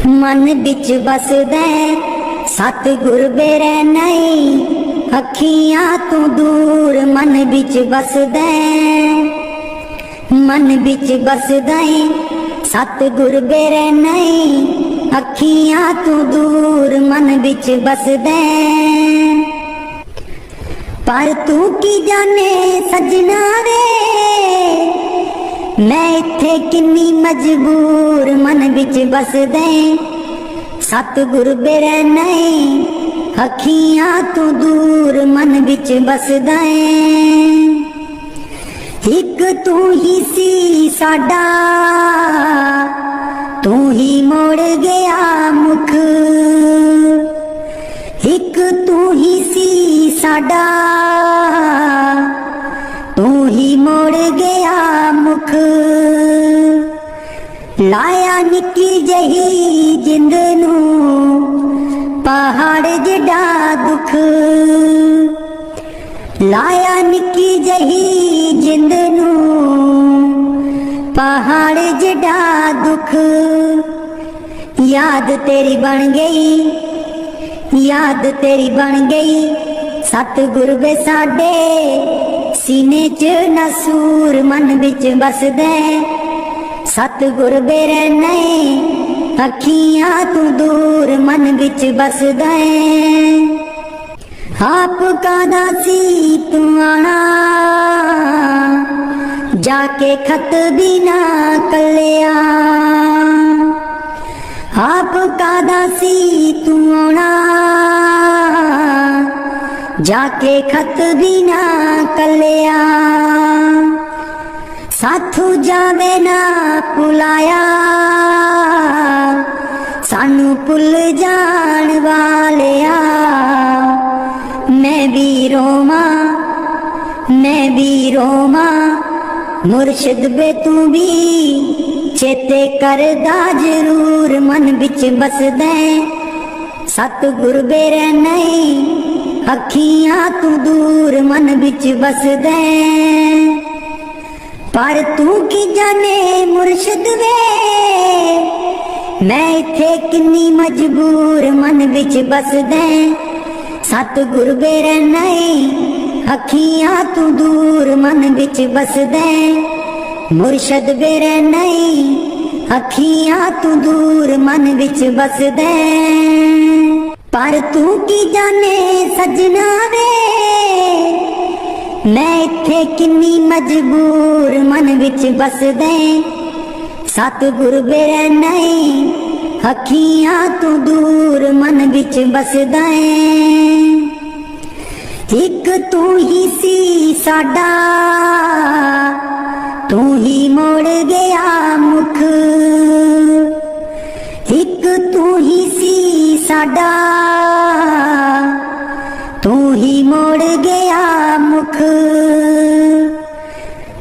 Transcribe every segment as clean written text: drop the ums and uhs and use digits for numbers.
मन बिच बसदे सतगुर बेरै नहीं, अखियां तू दूर मन बिच बसदे। मन बिच बसदे सतगुर बेरै नहीं, अखियां तू दूर मन बिच बसदे। पर तू की जाने सजना वे, मैं इत्थे किन्नी मजबूर मन बिच बसदे। सतगुर बेरै नहीं, अखियां तू दूर मन बिच बसदे। एक तू ही सी साडा, तू ही मोड़ गया मुख। एक तू ही सी साडा, तू ही मोड़ गया मुख। लाया निक्की जही जिंद नू पहाड़ जिड्डा दुख। लाया निक्की जही जिंद नू पहाड़ जिड्डा दुख। याद तेरी बन गई, याद तेरी बन गई सतगुर वे साडे। सीने च नसूर मन बिच बसदे। सतगुर बेरै नहीं, अखियां तू दूर मन बिच बसदे। आप कादा सी तू आना, जाके खत भी ना कलिया। आप कादा सी तू आना, जाके खत भी ना कलिया। साथू जावे ना पुलाया, सानू पुल जान वालिया। मैं भी रोमा, मैं भी रोमा मुर्शिद बे तू भी चेते करदा जरूर मन बिच बसदे। सतगुर बेरै नहीं, अखियां तू दूर मन बिच बसदे। पर तू की जाने मुर्शिद वे, मैं इत्थे किन्नी मजबूर मन बिच बसदे। सतगुर बेरै नहीं, अखियां तू दूर मन बिच बसदे। मुर्शिद बेरै नहीं, अखियां तू दूर मन बिच बसदे। पर तू की जाने सजना वे, मैं इत्थे किन्नी मजबूर मन बिच बसदे। सतगुर बेरै नहीं, अखियां तू दूर मन बिच बसदे। एक तू ही सी साडा, तू ही मोड़ गया मुख। एक तू ही सी साडा, तू ही मोड़ गया मुख।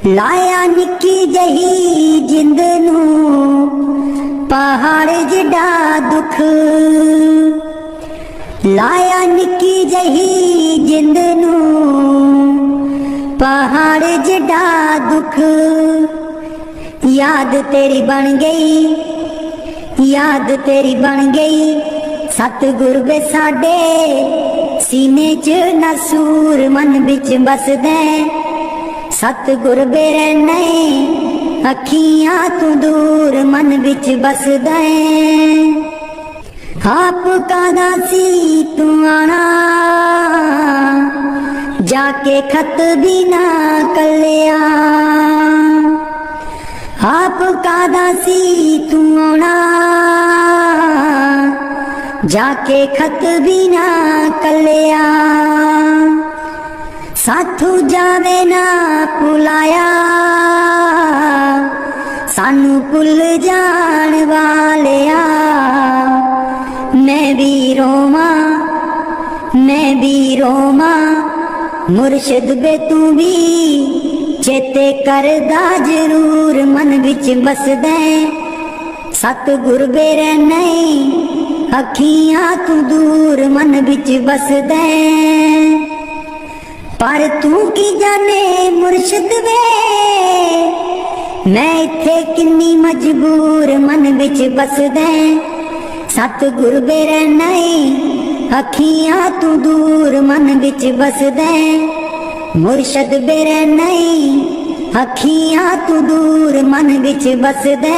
लाया निक्की जही जिंद नू पहाड़ जिड्डा दुख। लाया निक्की जही जिंद नू पहाड़ जिड्डा दुख। याद तेरी बन गई, याद तेरी बन गई सतगुर वे साडे। सीने च नसूर मन बिच बसदे। सतगुर बेरै नहीं, अखियां तू दूर मन बिच बसदे। आप कादा सी तू आना, जाके खत भी ना कलिया। आप कादा सी तू आना, जाके खत भी ना कलिया। साथू जावे ना पुलाया, सानू पुल जान वालिया। मैं भी रोमा, मैं भी रोमा मुर्शिद बे तू भी चेते करदा जरूर मन बिच बसदे। सतगुर बेरै नहीं, अखियां तू दूर मन बिच बसदे। पर तू की जाने मुर्शिद वे, मैं इत्थे किन्नी मजबूर मन बिच बसदे। सतगुर बेरे नहीं अखियां तू दूर मन बिच बसदे मुर्शद बेरे नहीं अखियां तू दूर मन बिच बसदे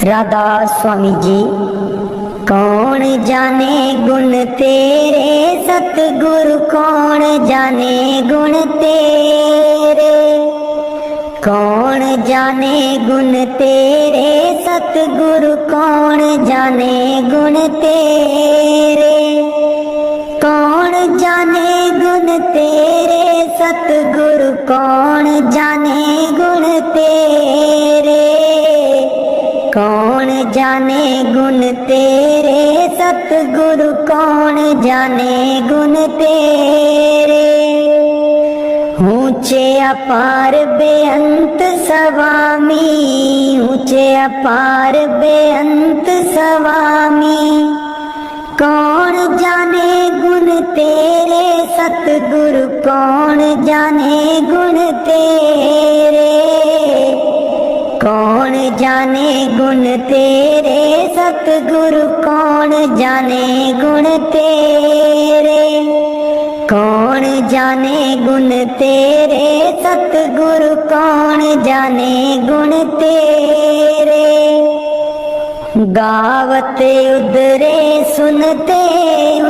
राधा स्वामी जी। कौन जाने गुण तेरे सतगुरु कौन जाने गुण तेरे कौन जाने गुण तेरे सतगुरु कौन जाने गुण तेरे कौन जाने गुण तेरे सतगुरु कौन जाने गुण तेरे कौन जाने गुण तेरे सतगुरु कौन जाने गुण तेरे ऊंचे अपार बेअंत स्वामी ऊंचे अपार बेअंत स्वामी कौन जाने गुण तेरे सतगुरु कौन जाने गुण तेरे कौन जाने गुण तेरे सतगुरु कौन जाने गुण तेरे कौन जाने गुण तेरे सतगुरु कौन जाने गुण तेरे गावते उदरे सुनते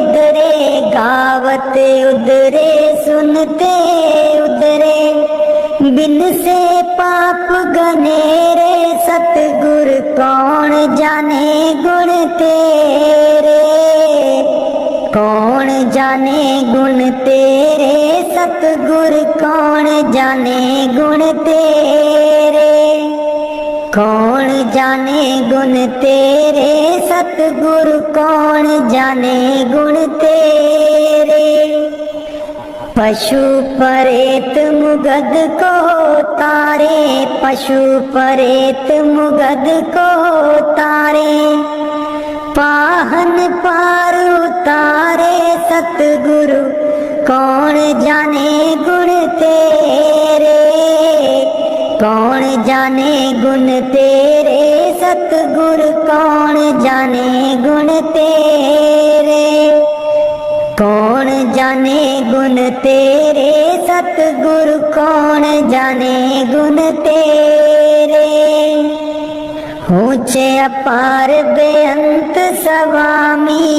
उदरे गावते उदरे सुनते उदरे बिन से पाप गनेरे सतगुर कौन जाने गुण तेरे कौन जाने गुण तेरे सतगुर कौन जाने गुण तेरे कौन जाने गुण तेरे सतगुरु कौन जाने गुण तेरे पशु परेत मुगद को तारे पशु परेत मुगद को तारे पाहन पार उतारे सतगुरु कौन जाने गुण तेरे कौन जाने गुण तेरे सतगुरु कौन जाने गुण तेरे कौन जाने गुण तेरे सतगुरु कौन जाने गुण तेरे ऊंचे अपार बेअंत स्वामी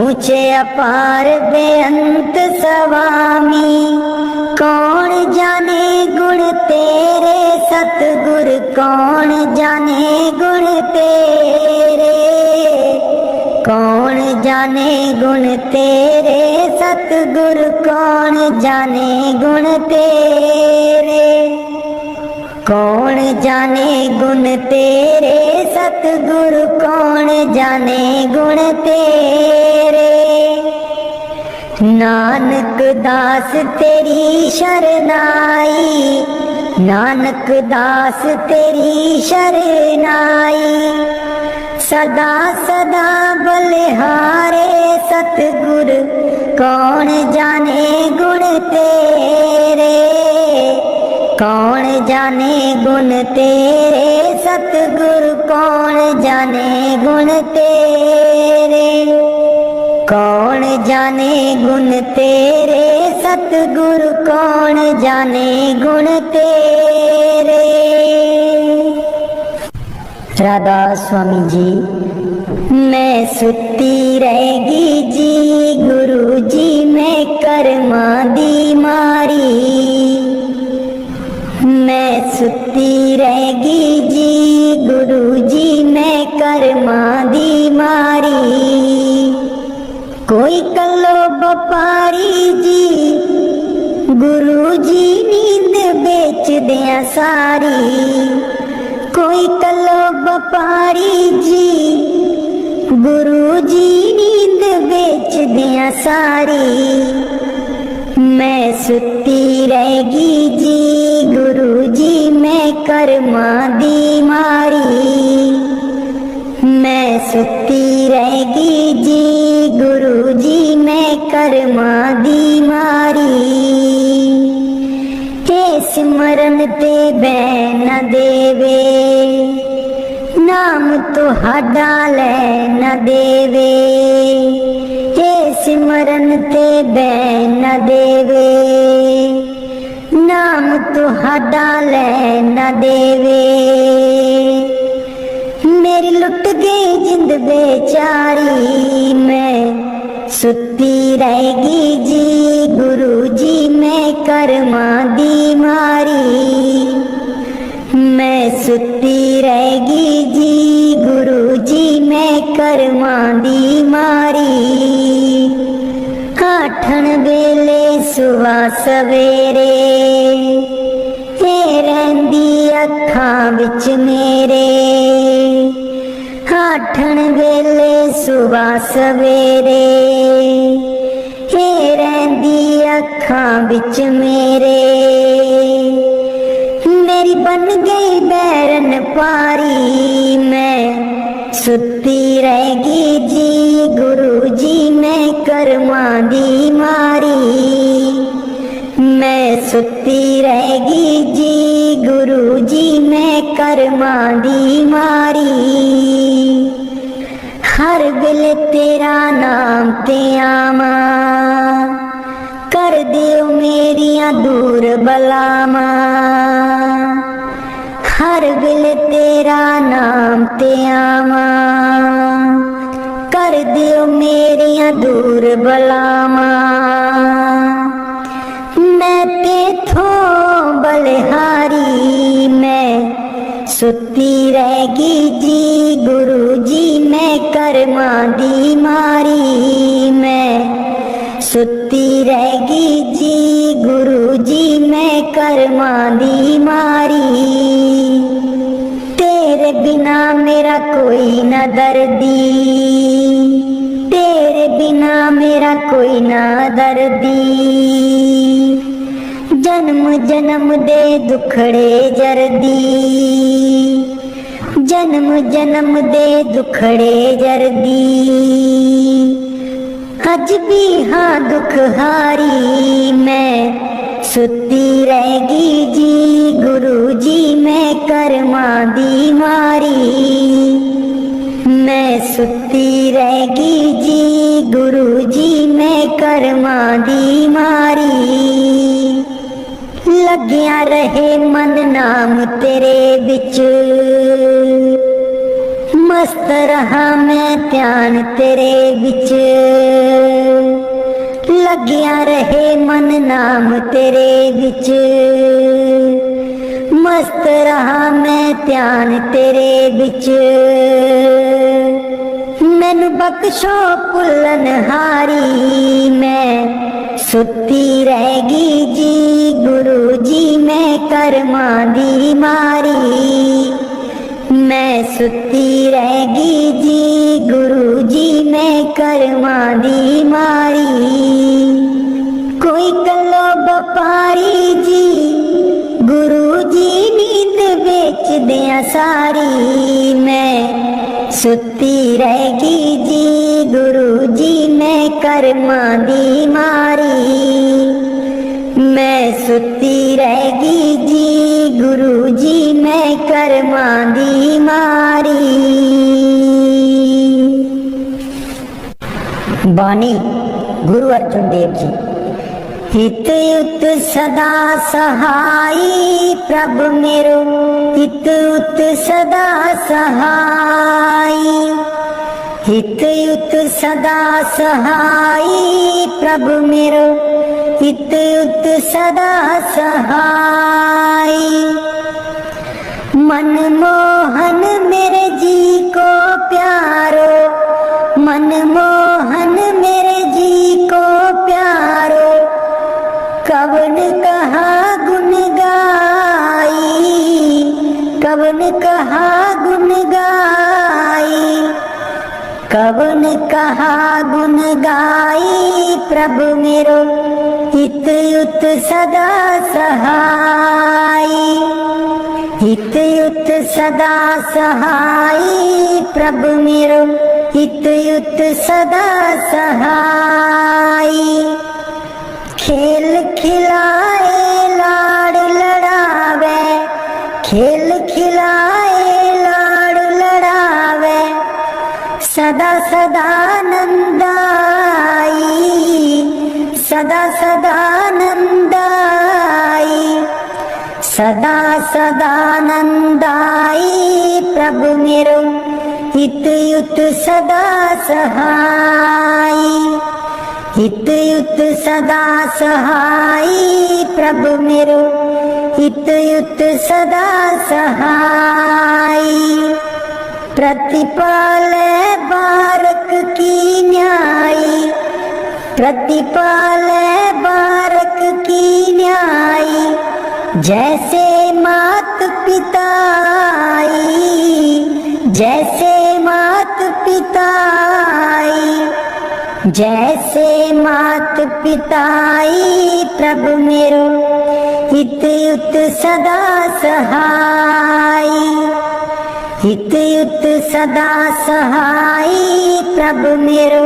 ऊंचे अपार बेअंत स्वामी कौन जाने गुण तेरे सतगुर कौन जाने गुण तेरे कौन जाने गुण तेरे सतगुर कौन जाने गुण तेरे कौन जाने गुण तेरे सतगुरु कौन जाने गुण तेरे नानक दास तेरी शरनाई नानक दास तेरी शरनाई सदा सदा बलिहारे सतगुर कौन जाने गुण तेरे कौन जाने गुण तेरे सतगुरु कौन जाने गुण तेरे कौन जाने गुण तेरे सतगुरु कौन जाने गुण तेरे। राधा स्वामी जी। मैं सुती रहेगी जी गुरु जी मैं कर्मा दी मारी मैं सुती रहेगी जी गुरु जी मैं कर्मा दी मारी कोई कलो व्यापारी जी, गुरु जी नींद बेच दिया सारी। कोई कलो व्यापारी जी, गुरु जी नींद बेच दिया सारी। मैं सुती रहेगी जी, गुरु जी मैं कर्मा दी मारी। मैं सुती रहेगी जी, गुरु जी मैं कर्मा दी मारी। हे सिमरन ते बैन न देवे, नाम तुहाडा लै न देवे। हे सिमरन ते बैन न देवे, नाम तुहाडा लै न देवे। मेरी लुट गई जिंद बेचारी, मैं सुती रहेगी जी, गुरु जी मैं कर्मा दी मारी। मैं सुती रहेगी जी, गुरु जी मैं कर्मा दी मारी। आठन वेले सुबह सवेरे, हे रहिंदी अखां विच मेरे। आठन वेले सुबह सवेरे, हे रहिंदी अखां विच मेरे। मेरी बन गई बैरन पारी, मैं सुती रहेगी जी, गुरु जी मैं कर्मा दी मारी। मैं सुती रहेगी जी, गुरु जी मैं कर्मा दी मारी। हर वेले तेरा नाम ते आवा, कर दियो मेरिया दूर बलावा। हर वेले तेरा नाम ते आवा, कर दियो मेरिया दूर बलावा। मैं तेथों बलिहारी, मैं सुती रहेगी जी, गुरु जी मैं कर्मा दी मारी। मैं सुती रहेगी जी, गुरु जी मैं कर्मा दी मारी। तेरे बिना मेरा कोई न दर्दी, तेरे बिना मेरा कोई न दर्दी। जन्म जन्म दे दुखड़े जरदी, जन्म जन्म दे दुखड़े जरदी। अज भी हाँ दुख हारी, मैं सुती रहेगी जी, गुरु जी मैं कर्मा दी मारी। मैं सुती रहेगी जी, गुरु जी मैं कर्मा दी मारी। लग्या रहे मन नाम तेरे बिच, मस्त रहा मैं ध्यान तेरे बिच। लग्या रहे मन नाम तेरे बिच, मस्त रहा मैं ध्यान तेरे बिच। मैनू बख्शो भुल्लन हारी, मैं सुती रहेगी जी, गुरु जी मैं कर्मा दी मारी। मैं सुती रहेगी जी, गुरु जी मैं कर्मा दी मारी। कोई कलो व्यापारी जी, गुरु जी नींद बेच दिया सारी। मैं सुती रहेगी जी, गुरु जी मैं कर्मा दी मारी। मैं सुती रहेगी जी, गुरु जी मैं कर्मा दी मारी। बानी गुरु अर्जुन देव जी। हित युत सदा सहाई, प्रभु मेरो हित युत सदा सहाई। हित युत सदा सहाई, प्रभु मेरो हित युत सदा सहाई। मनमोहन मेरे जी को प्यारो, मनमोहन मेरे जी कवन कहा गुण गाई प्रभु मेरो, हित युत सदा सहाई। हित युत सदा सहाई प्रभु मेरो, हित युत सदा सहाई। खेल खिलाए लाड़ लड़ावे, खेल खिलाए लाड़ लड़ावे, सदा सदा नंदाई, सदा सदा नंदाई। सदा सदा नंदाई प्रभु मेरो, हित युत सदा सहाई। हित युत सदा सहाई प्रभु मेरो, हित युत सदा सहाई। प्रतिपाल बारक की न्यायी, प्रतिपाल बारक की न्यायी। जैसे मात पिताई, जैसे मात पिताई, जैसे मात पिताई प्रभु मेरो, हित युत सदा सहाई। हित युत सदा सहाई प्रभु मेरो,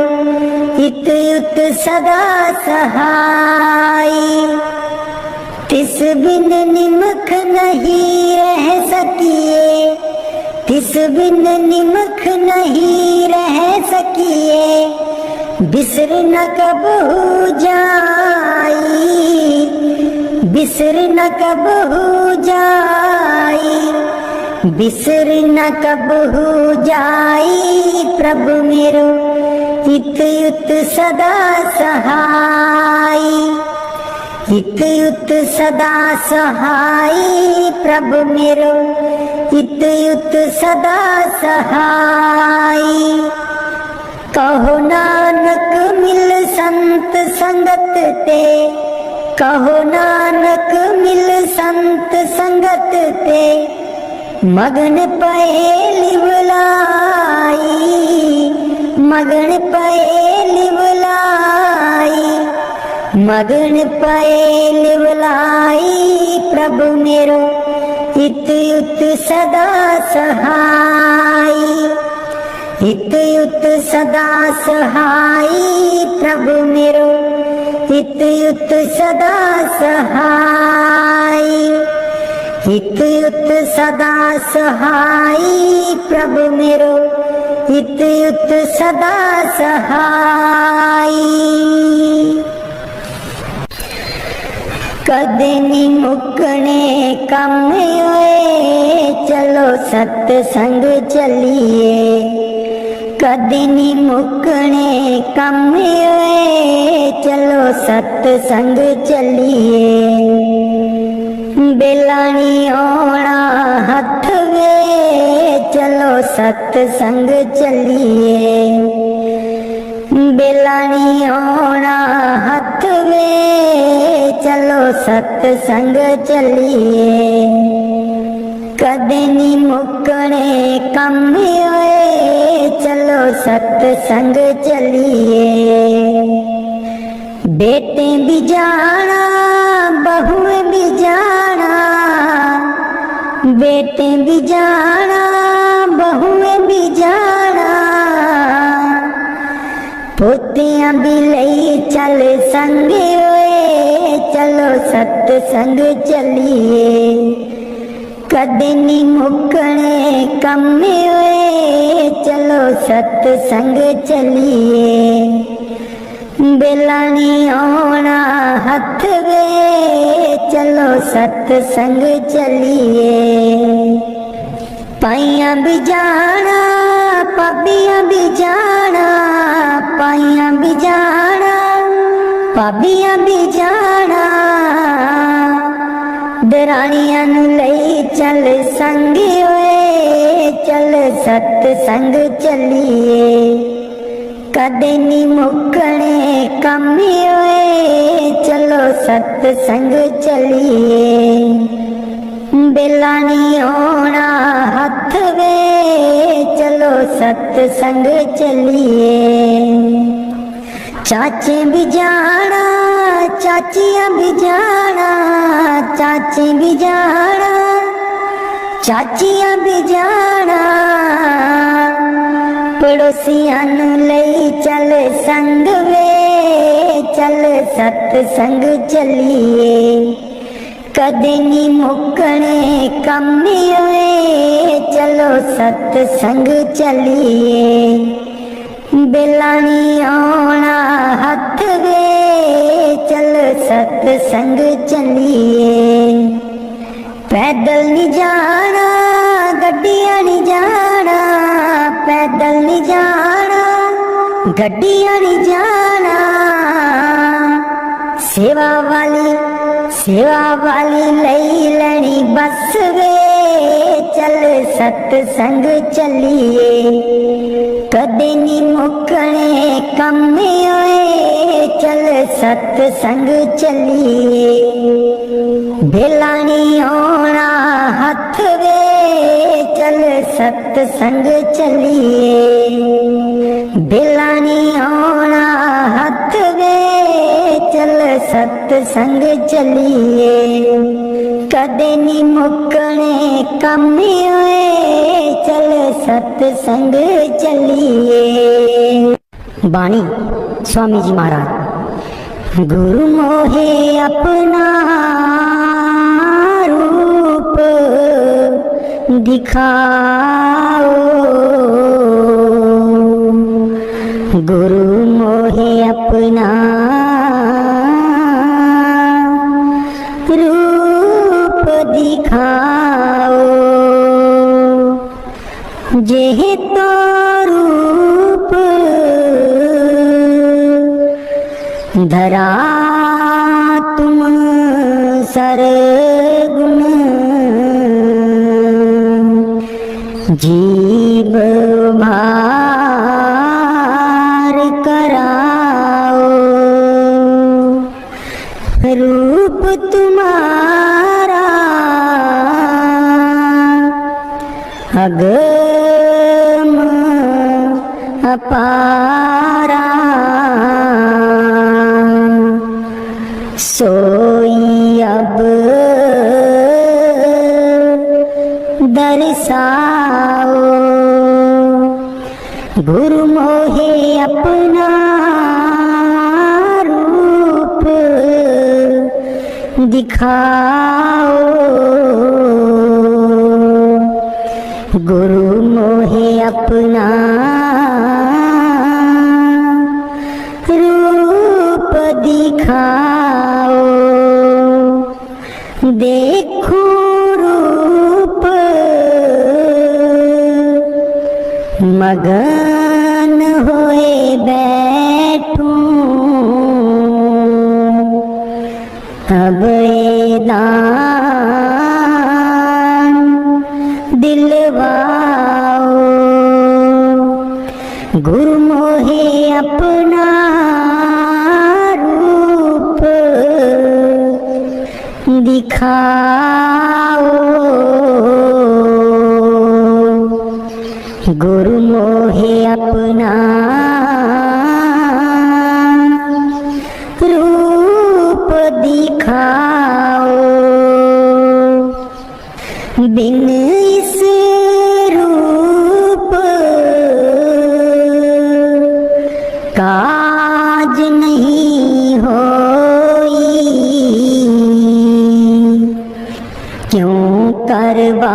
हित युत सदा सहाई। तिस बिन निमख नहीं रह सकिए, तिस बिन निमख नहीं रह सकिए। बिसर न कबहू जाई, बिसर न कबहू जाई, बिसर न कबहू जाई प्रभु मेरो, हित युत सदा सहाई। हित युत सदा सहाई प्रभु मेरो, हित युत सदा सहाई। कहो नानक मिल संत संगत ते, कहो नानक मिल संत संगत ते। मगन पए लिवलाई, मगन पए लिवलाई, मगन पए लिवलाई प्रभु मेरो, हित युत सदा सहाई। हित युत सदा सहाई प्रभु मेरो, हित युत सदा सहाई। हित युत सदा सहाई प्रभु मेरो, हित युत सदा सहाई। कदे नी मुकने कम होए, चलो सत्संग चलिए। कदे नी मुकने कम होए, चलो सत्संग चलिए। बेलानी ओणा हथ वे, चलो सत्संग चलिए। बेलानी ओणा हथ वे, चलो सत्संग चलिए। कदे नी मुकने कम होए, चलो सत्संग चलिए। बेटे भी जाना बहुएं भी जाना, बेटे भी जाना बहुएं भी जाना। पोतियां भी लई चल संगे होए, चलो सत्संग चलिए। कदे नी मुकने कम होए, चलो सत्संग चलिए। बेलानी ओणा हथ वे, चलो सत्संग चलिए। पाइयां भी जाना पाबियां भी जाना, पाइयां भी जाना पाबियां भी जाना। दरानियां नू लई चल संगी होए, चल सत्संग चलिए। कदे नी मुकने कम होए, चलो सत्संग चलिए। बेला नहीं होना हथ वे, चलो सत्संग चलिए। चाचे भी जाना चाचियां भी जाना, चाचे भी जाना चाचियां भी जाना, पड़ोसियां नू लई चल संग वे, चल सत्संग चलिए। कदे नी मुकने कम होए, चलो सत्संग चलिए। बेला नहीं आना हथ वे, चल सत्संग चलिए। पैदल नहीं जाना गड्डियां नहीं जाना, पैदल नहीं जाना गड्डियां नहीं जाना, सेवा वाली लई लेनी बस वे, चल सत्संग चलिए। कदे नी मुकने कम होए, चल सत्संग चलिए। बेला नहीं होना हथ वे, चल सत्संग चलिए। बेला नहीं होना हथ वे, चल सत्संग चलिए। कदे नी मुकने कम होए, चल सत्संग चलिए। बाणी स्वामी जी महाराज। गुरु मोहे अपना रूप दिखाओ, गुरु मोहे अपना रूप दिखाओ। जेह तो रूप धरा तुम सरगुण, जीव भार कराओ। रूप तुम्हारा अगम अपारा, सोई अब दर्शाओ। गुरु मोहे अपना रूप दिखाओ, गुरु मोहे अपना रूप दिखाओ। देखो रूप मगन होए बैठूं, अब ये दान दिलवाओ। गुरु मोहे अपना रूप दिखाओ, गुरु मोहे अपना रूप दिखाओ। बिन इस रूप काज नहीं होई, क्यों करवाही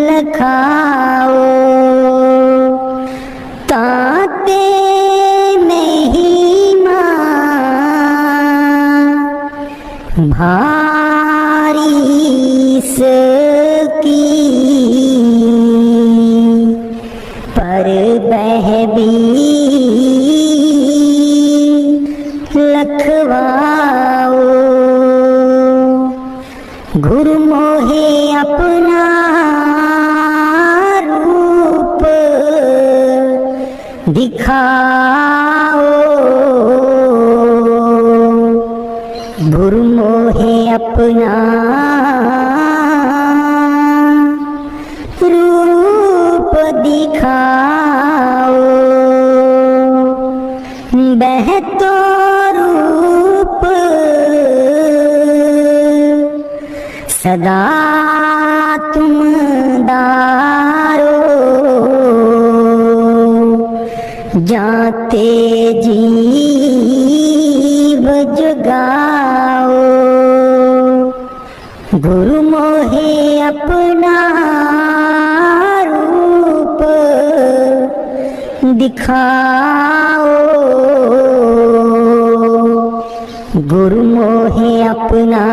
लखाओ। ताते नहीं मां भारी सकी, पर बह भी लखवाओ। गुरु मोहे अपना रूप दिखाओ, गुरु मोहे अपना अपना रूप दिखाओ, बहतो रूप सदा तुम दारो, जाते जीव जगाओ। गुरु मोहे अपना रूप दिखाओ, गुरु मोहे अपना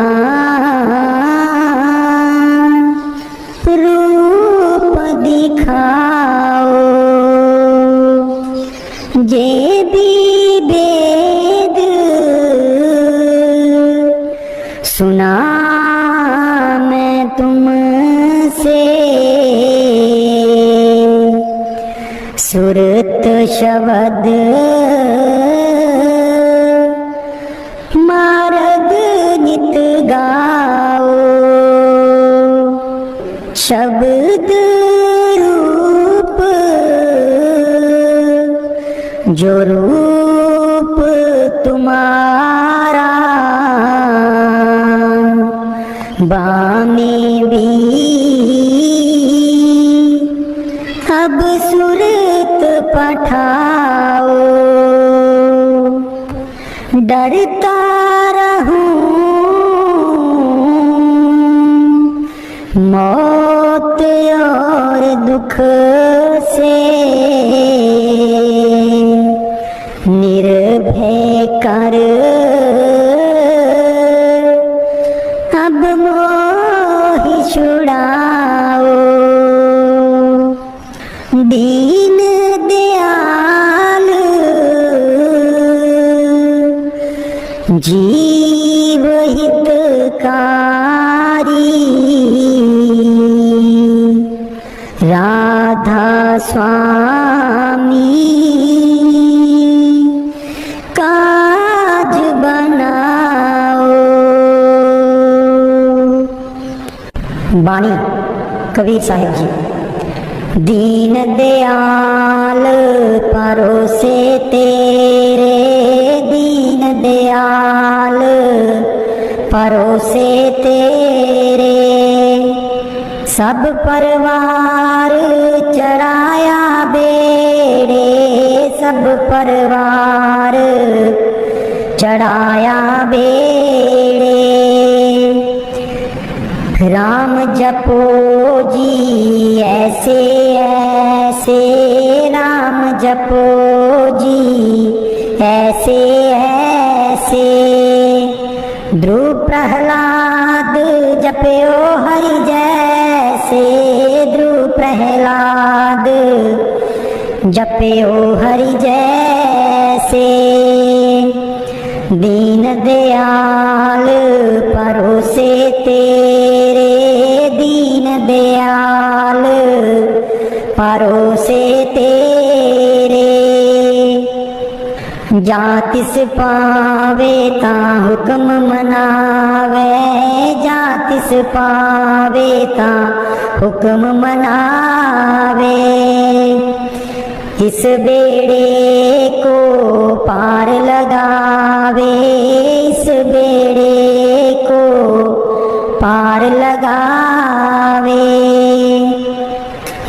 रूप दिखाओ। जे भी वेद सुना मैं तुमसे, सुरत शब्द मार्ग नित गाओ, शब्द रूप जो रूप तुम्हारा, बामे भी अब सुरत पठाओ। डरता रहूं मौत और दुख से, निर्भय कर अब मोह छुड़ाओ। दीन दयाल जीव हितकारी, राधा स्वामी काज बनाओ। बाणी कबीर साहिब जी। दीन दयाल परोसे तेरे, दीन दयाल परोसे तेरे, सब परिवार चढ़ाया बेड़े, सब परिवार चढ़ाया बेड़े। राम जपो जी ऐसे ऐसे, राम जपो जी ऐसे ऐसे, ध्रुव प्रहलाद जपयो हरि जैसे, ध्रुव प्रहलाद जपयो हरि जैसे। दीन दयाल परोसे तेरे, दीन दयाल परोसे तेरे, जातिस पावे ता हुक्म मनावे, जातिस पावे ता हुक्म मनावे। इस बेड़े को पार लगावे, इस बेड़े को पार लगावे।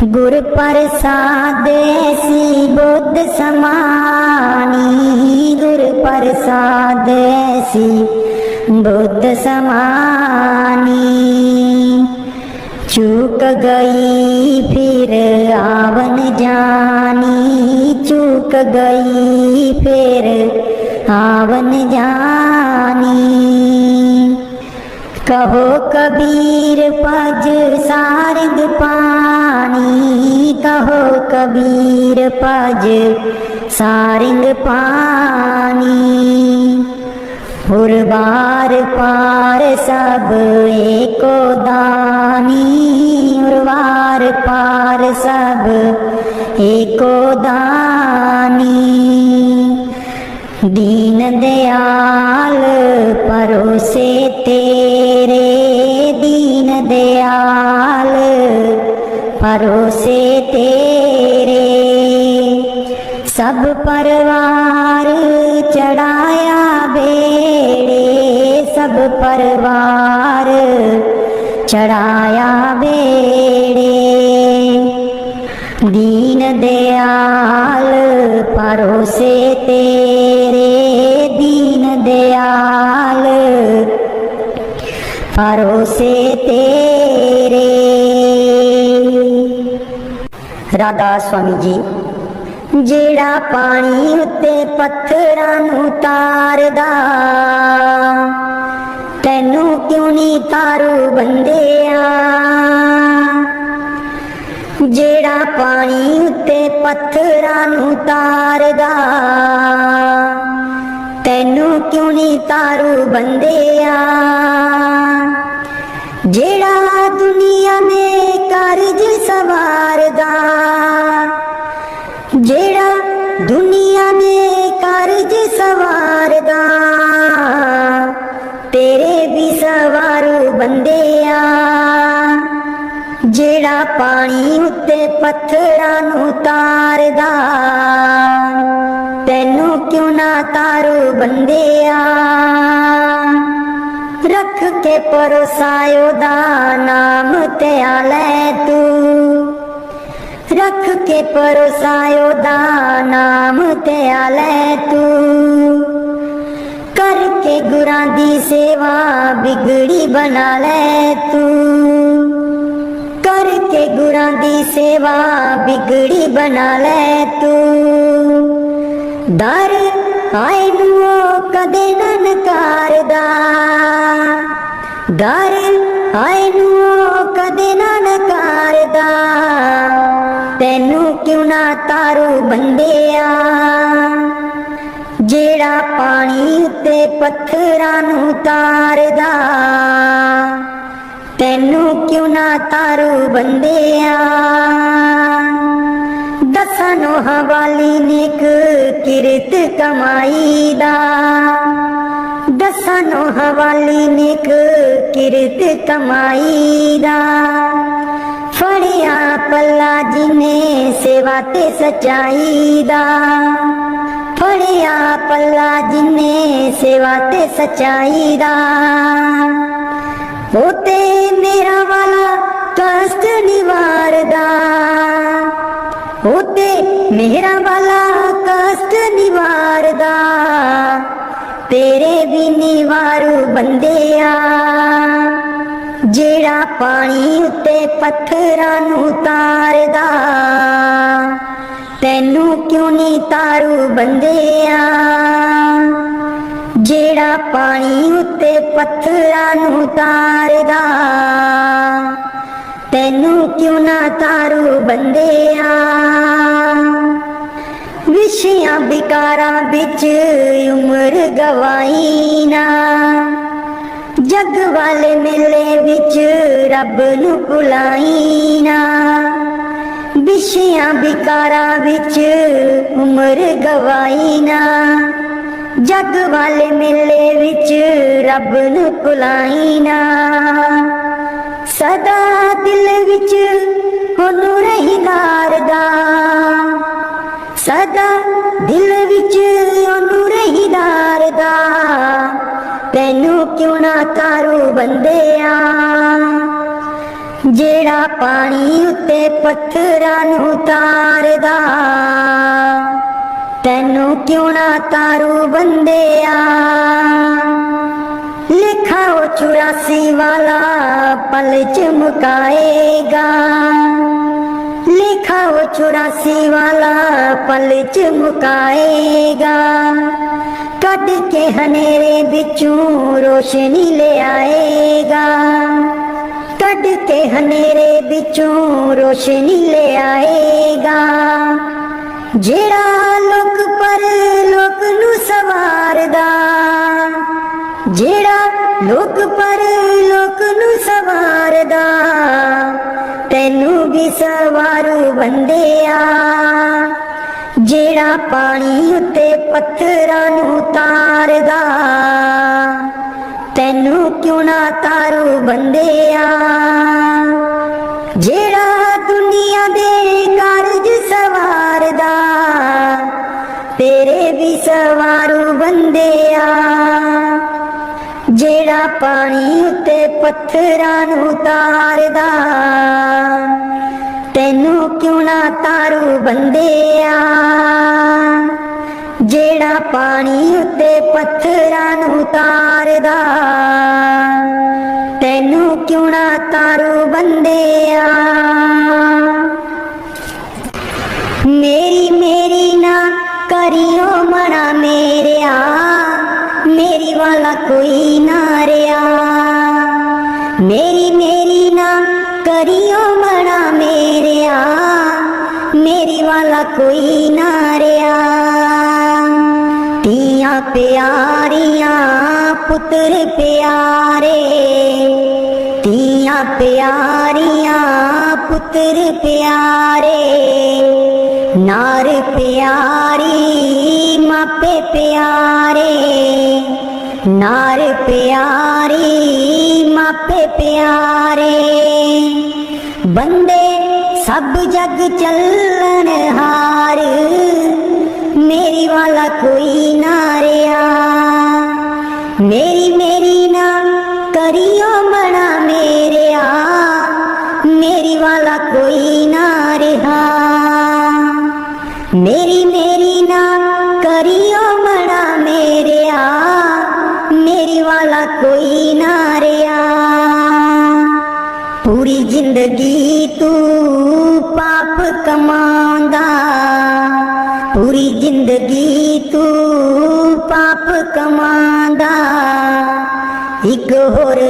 गुर प्रसाद ऐसी बुद्ध समानी, गुर प्रसाद ऐसी बुद्ध समानी। चूक गई फिर आवन जानी, चूक गई फिर आवन जानी। कहो कबीर पज सारंग पानी, कहो कबीर पज सारंग पानी। उर्वार पार सब एको दानी, उर्वार पार सब एको दानी। दीन दयाल परोसे तेरे, भरोसे तेरे सब परवार चढ़ाया बेड़े, सब परवार चढ़ाया बेड़े। दीन दयाल भरोसे तेरे, दीन दयाल भरोसे तेरे। राधा स्वामी जी। जेड़ा पानी उत्ते पत्थरां नूं तारदा, तैनू क्यों नी तारू बंदिया। जेड़ा पानी उत्ते पत्थरां नूं तारदा, तैनू क्यों नी तारू बंदिया। जेड़ा दुनिया में कारज सवारदा, जेड़ा दुनिया में कारज सवारदा, तेरे भी सवारू बंदिया। जेड़ा पानी उत्ते पत्थरां नूं तारदा, तैनू क्यों ना तारू बंदिया। रख के परोसायो दा नाम ते आले तू, रख के परोसायो दा नाम ते आले तू। करके गुरां दी सेवा बिगड़ी बना ले तू, करके गुरां दी सेवा बिगड़ी बना ले तू। दर आए नू कदे ना नकारदा, दर आए नू कदे ना नकारदा, तैनू क्यों ना तारू बंदिया। जेड़ा पानी उत्ते पत्थरां नूं तारदा, तैनू क्यों ना तारू बंदिया। दसां नोहां वाली नेक किरत कमाई दा, दसां नोहां वाली नेक किरत कमाई दा। फड़िया पल्ला जिने सेवा ते सच्चाई दा, फड़िया पल्ला जिने सेवा ते सच्चाई दा। होते मेरा वाला कष्ट निवारदा, होते मेरा वाला कष्ट निवारदा, तेरे भी निवारू बंदिया। जेड़ा पानी उत्ते पत्थरां नूं तारदा, तैनू क्यों नी तारू बंदिया। जेड़ा पानी उत्ते पत्थरां नूं तारदा, तैनू क्यों ना तारू बंदिया। विछियां बिकारां बिच उम्र गवाई ना, जग वाले मेले विच रब नू भुलाई ना। विछियां बिकारां विच उम्र गवाई ना, जग वाले मेले विच रब नू भुलाई ना। सदा दिल विच ओनू रहीदारदा, सदा दिल विच ओनू रहीदारदा, तैनू क्यों ना तारू बंदिया। जेड़ा पानी उत्ते पत्थरां नूं तारदा, तैनू क्यों ना तारू बंदिया। लिखा वो 84 वाला पल चमकाएगा, लिखा वो 84 वाला पल चमकाएगा। कद के हनेरे बिचों रोशनी ले आएगा, कद के हनेरे बिचों रोशनी ले आएगा। जेड़ा लोक पर लोक नू सवारदा, जेड़ा लोक पर लोक नू सवारदा, तैनू भी सवारू बंदिया। जेड़ा पानी उत्ते पत्थरां नूं तारदा, तैनू क्यों ना तारू बंदिया। जेड़ा दुनिया दुनिया दे कारज सवारदा तेरे भी सवारू बंदे आ जेड़ा पानी उत्ते पत्थरां नूं तारदा तैनू क्यों ना तारू बंदे आ जेड़ा पानी उत्ते पत्थरां नूं तारदा तैनू क्यों ना तारू बंदे आ मेरी मेरी ना करियो मना मेरे आ मेरी वाला कोई ना रिया मेरी मेरी ना करियो मना मेरे आ मेरी वाला कोई ना रिया तिया प्यारियां पुत्र प्यारे तिया प्यारियां पुत्र प्यारे नार प्यारी मापे प्यारे नार प्यारी मापे प्यारे बंदे सब जग चलन हार मेरी वाला कोई ना रिया मेरी मेरी ना करियो मना मेरे आ मेरी वाला कोई ना रिहा मेरी मेरी ना करियो मना मेरे आ मेरी वाला कोई ना रिया पूरी जिंदगी तू पाप कमांदा पूरी जिंदगी तू पाप कमांदा एक होर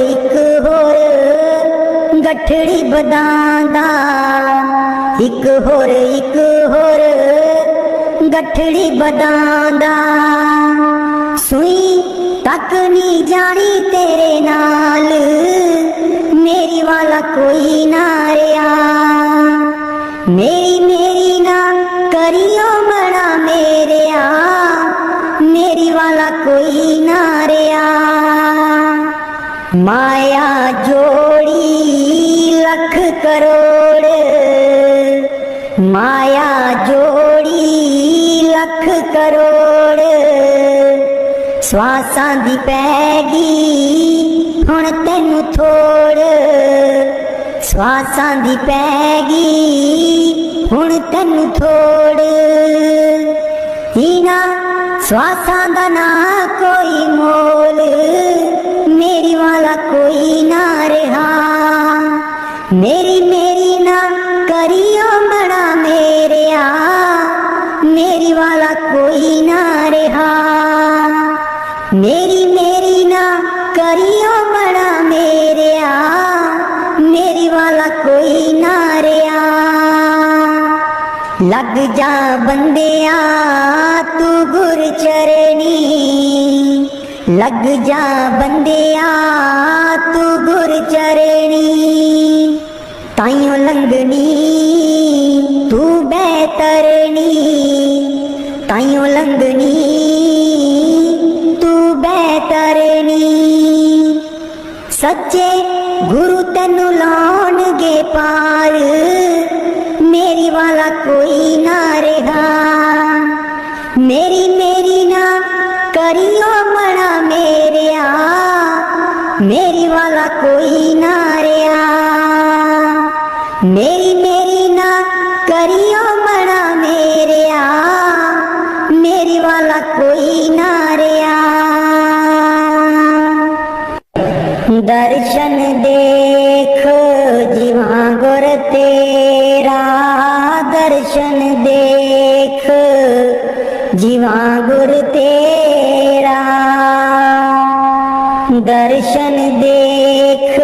गठड़ी बदांदा एक होर गठड़ी बदांदा सुई तक नहीं जानी तेरे नाल मेरी वाला कोई ना रिया मेरी मेरी ना करियो मना मेरे आ मेरी वाला कोई ना रिया माया जोड़ी लख करोड़ माया जोड़ी लख करोड़ स्वासां दी पैगी हुण तैनू थोड़ स्वासां दी पैगी हुण तैनू थोड़ इना स्वासां दा ना कोई मोल मेरी वाला कोई ना रिहा मेरी मेरी ना करियो मना मेरे आ मेरी वाला कोई ना रिहा मेरी मेरी ना करियो मना मेरे आ मेरी वाला कोई ना रिया लग जा बंदिया तू गुर चरनी लग जा बंदिया तू गुर चरनी ताइयों लंघनी तू बैतरनी ताइयों लंघनी तू बैतरनी सच्चे गुरु तेनू लाउणगे पार मेरी वाला कोई ना रिहा मेरी मेरी ना करियो मना मेरे आ मेरी वाला कोई ना रिया मेरी मेरी ना करियो मना मेरे आ मेरी वाला कोई ना रिया दर्शन देख जीवा गुर तेरा दर्शन देख जीवा गुर तेरा दर्शन देख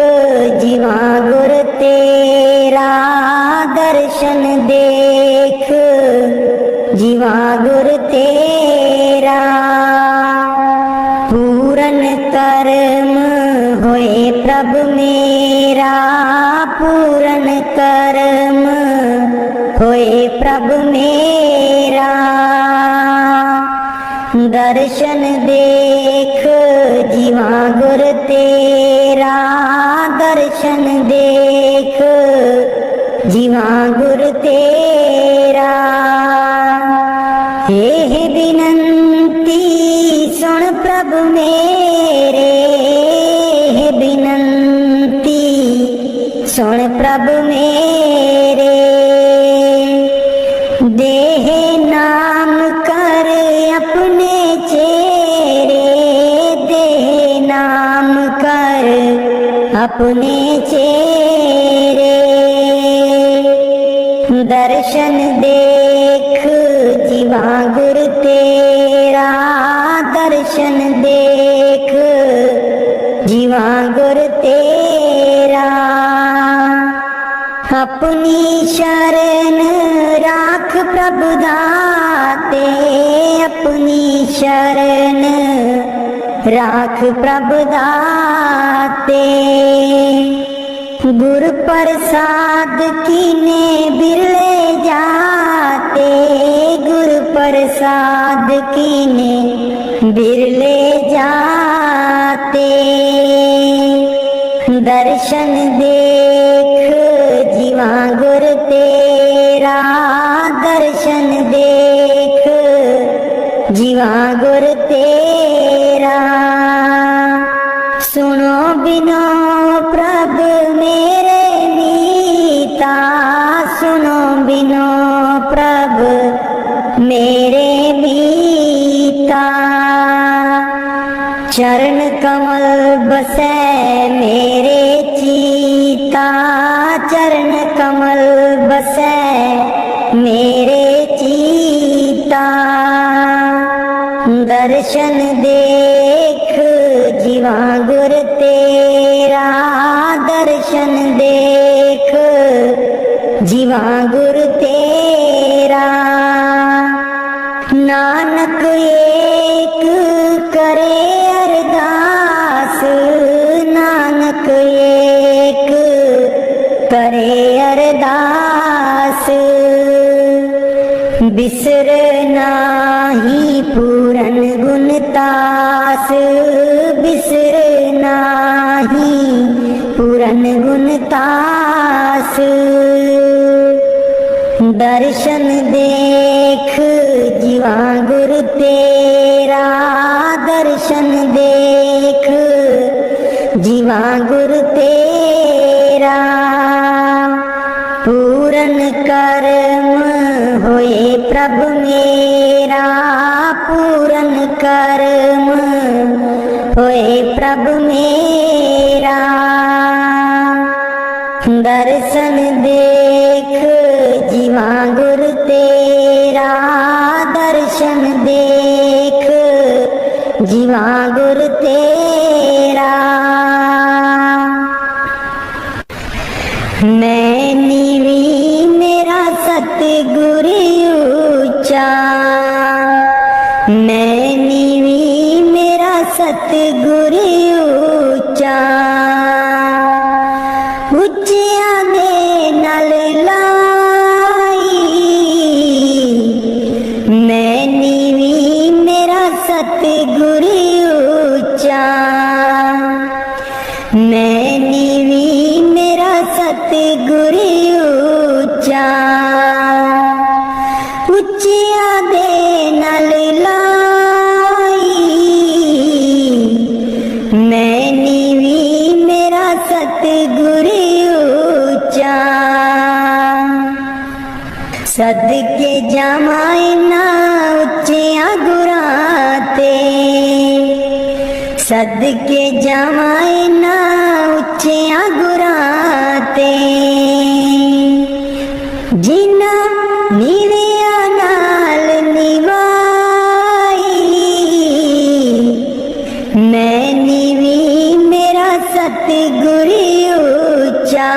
जीवा गुर तेरा दर्शन देख जीवा गुर तेरा पूरन कर्म होए प्रभ मेरा पूरन कर्म होए प्रभ मेरा दर्शन देख जीवा गुर तेरा दर्शन देख जीवा गुर ਇਹ ਬਿਨੰਤੀ ਸੁਣ ਪ੍ਰਭ ਮੇਰੇ, ਇਹ ਬਿਨੰਤੀ ਸੁਣ ਪ੍ਰਭ ਮੇਰੇ। देह नाम कर अपने चेहरे, देह नाम कर अपने चेहरे। दर्शन देख जीवा गुर तेरा, दर्शन देख जीवा गुर तेरा। अपनी शरण राख प्रभु दाते, अपनी शरण राख प्रभु दाते। गुर प्रसाद कीने बिरले जाते, गुर प्रसाद कीने बिरले जाते। दर्शन देख जीवा गुर तेरा, दर्शन देख जीवा गुर तेरा। सुनो बिनो प्रभ मेरे मीता, सुनो बिनो प्रभ मेरे मीता। चरण कमल बसै मेरे चीता, चरण कमल बसै मेरे चीता। दर्शन देख जीवा गुर तेरा, दर्शन देख जीवा गुर तेरा। नानक एक करे अरदास, नानक एक करे अरदास। बिसर नाही पूरन गुण तास, बिसर नाही पूरन गुण तास। दर्शन देख जीवा गुर तेरा, दर्शन देख जीवा गुर तेरा। पूरन कर्म होए प्रभु मेरा, पूरन कर्म होए प्रभु मेरा। दर्शन देख जीवा गुर तेरा, दर्शन देख जीवा गुर तेरा। मैं नीवी मेरा सतगुर ऊंचा, मैं नीवी मेरा सतगुर ऊंचा। उच्चिया दे नल लाई, मैं नीवी मेरा सतगुर ऊंचा। मैं नीवी मेरा सतगुर ऊंचा। उच्चिया दे नल लाई, मैं नीवी मेरा सतगुर ऊंचा। सदके जामाए ना उच्चिया गुराते, सदके जामाए ना उच्चिया गुराते। जिना नीविया नाल निवाई, मैं नीवी मेरा सतगुर ऊंचा।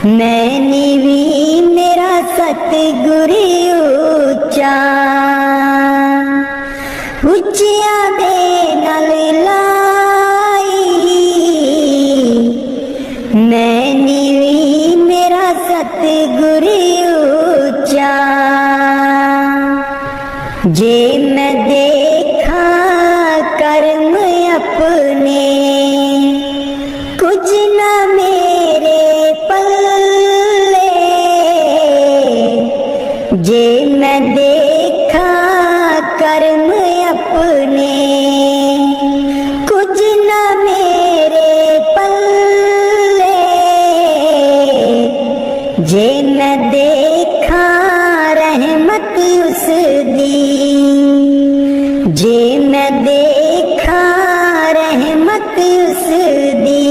मैं नीवी मेरा सतगुर ऊंचा। उच्चिया दे नल लाई, मैं नीवी मेरा सतगुर ऊंचा। जे मैं देखा कर्म अपने, कुछ न मेरे पल्ले। जे मैं अपने कुछ न मेरे पल्ले जे मैं देखा रहमत उस दी जे मैं देखा रहमत उस दी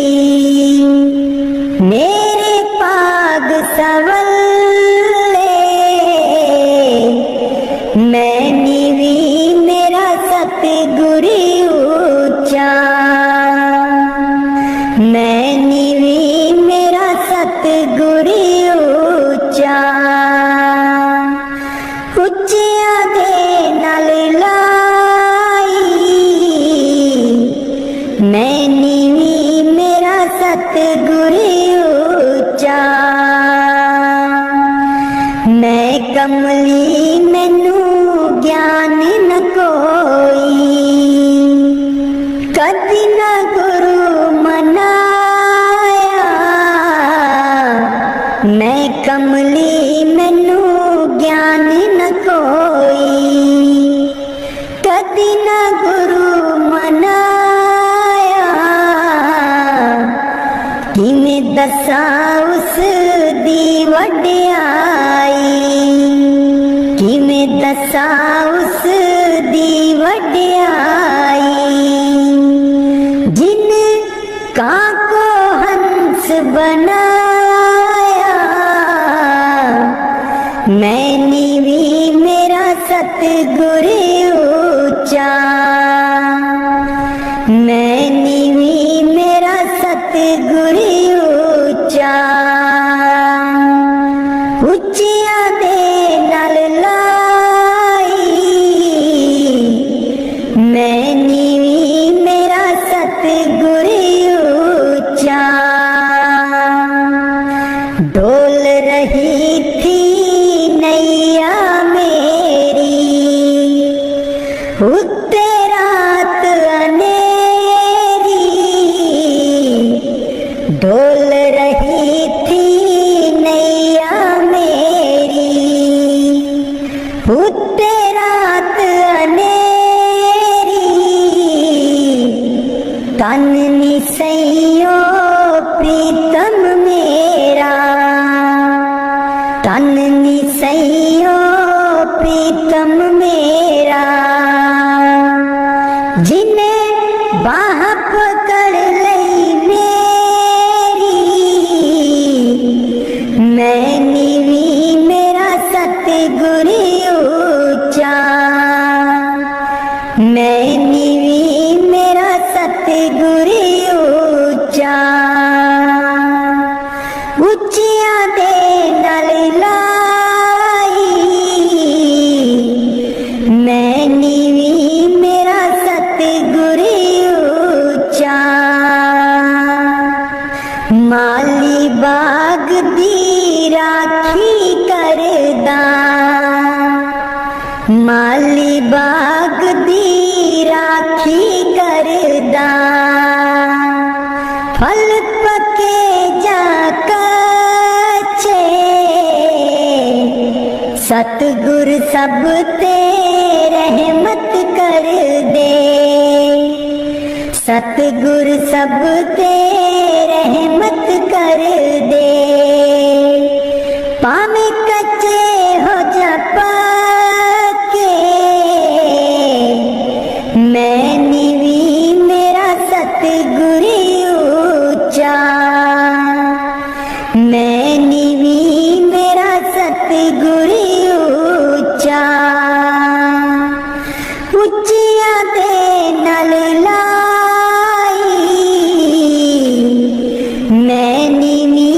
मेरे पाग सवल्ले मैं नीवी मेरा सतगुरु ऊंचा मैं नीवी मेरा सतगुरु ऊंचा ਉੱਚਿਆਂ ਦੇ ਨਾਲ ਲਾਈ ਮੈਂ ਨੀਵੀਂ ਮੇਰਾ ਸਤਿਗੁਰੂ ਉੱਚਾ मैं कमली मैनू ज्ञान न कोई कदी न गुरु मनाया मैं कमली मैनू ज्ञान न कोई कदी न गुरु मनाया किवें दसां उस दी वड्याई किवें दसां उस दी वड्याई जिन कां को हंस बनाया मैं नीवी मेरा सतगुरु ऊंचा मैं नीवी मेरा सतगुरु ऊंचा ਉੱਚਿਆਂ ਦੇ ਨਾਲ ਲਾਈ ਮੈਂ ਨੀਵੀਂ ਮੇਰਾ ਸਤਿਗੁਰੂ ਉੱਚਾ ਡੋਲ ਰਹੀ थी नैया मेरी उत्ते रात अनेरी डोल रही थी नैया मेरी उत्ते रात अनेरी तन निसैयो प्रीतम मेरा तन निसैयो प्रीतम मेरा जिन्हें बाह पकड़ लई मेरी मैं नीवी मेरा सतगुरु ऊंचा मैं नीवी मेरा सतगुरु ऊंचा ਉੱਚਿਆਂ ਦੇ ਨਾਲ ਲਾਈ ਮੈਂ ਨੀਵੀਂ ਮੇਰਾ ਸਤਿਗੁਰੂ ਉੱਚਾ ਮਾਲੀ ਬਾਗ ਦੀ ਰਾਖੀ ਕਰਦਾ ਮਾਲੀ ਬਾਗ ਦੀ ਰਾਖੀ ਕਰਦਾ फल पके जा कच्चे सतगुर सब ते रहमत कर दे सतगुर सब ते रहमत कर दे पावे कच्चे हो जा पक्के मैं नीवी मेरा सतगुरु ऊंचा मैं नीवी मेरा सतगुरु ऊंचा ਉੱਚਿਆਂ ਦੇ ਨਾਲ ਲਾਈ मैं नीवी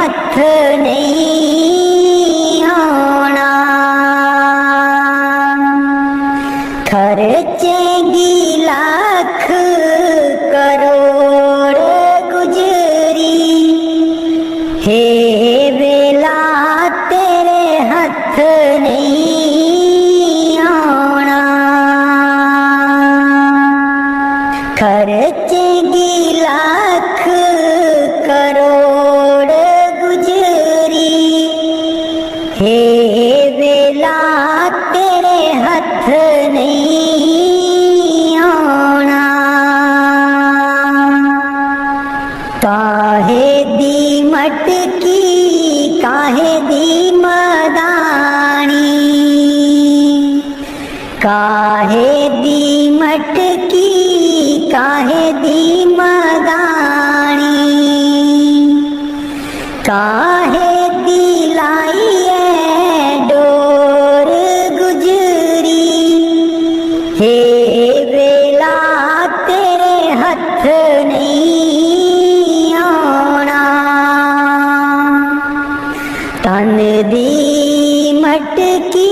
हथ नहीं आना। खर्चेगी लाख करोड़ गुजरी, हे वेला तेरे हथ नहीं आना। खर्चेगी लाख करोड़ गुजरी, हे वेला तेरे हथ नहीं आना। काहे दी मटकी काहे दी मदानी, काहे दी मटकी काहे दी मदानी, काहे दिलाई है डोर गुजरी, हे वेला तेरे हथ नहीं आना। तन दी मटकी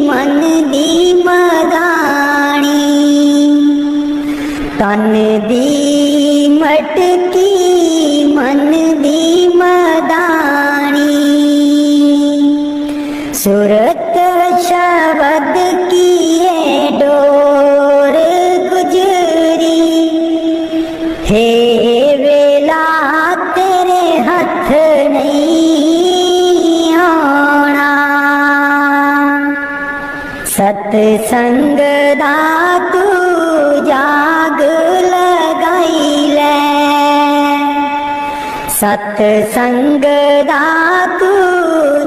मन दी मदानी, तन दी मटकी मन दी मदानी, सूरत शब्द की ये डोर गुजरी, हे वेला तेरे हथ नहीं आना। सतसंग दा तू जाग लगाई ले, सतसंग दा तू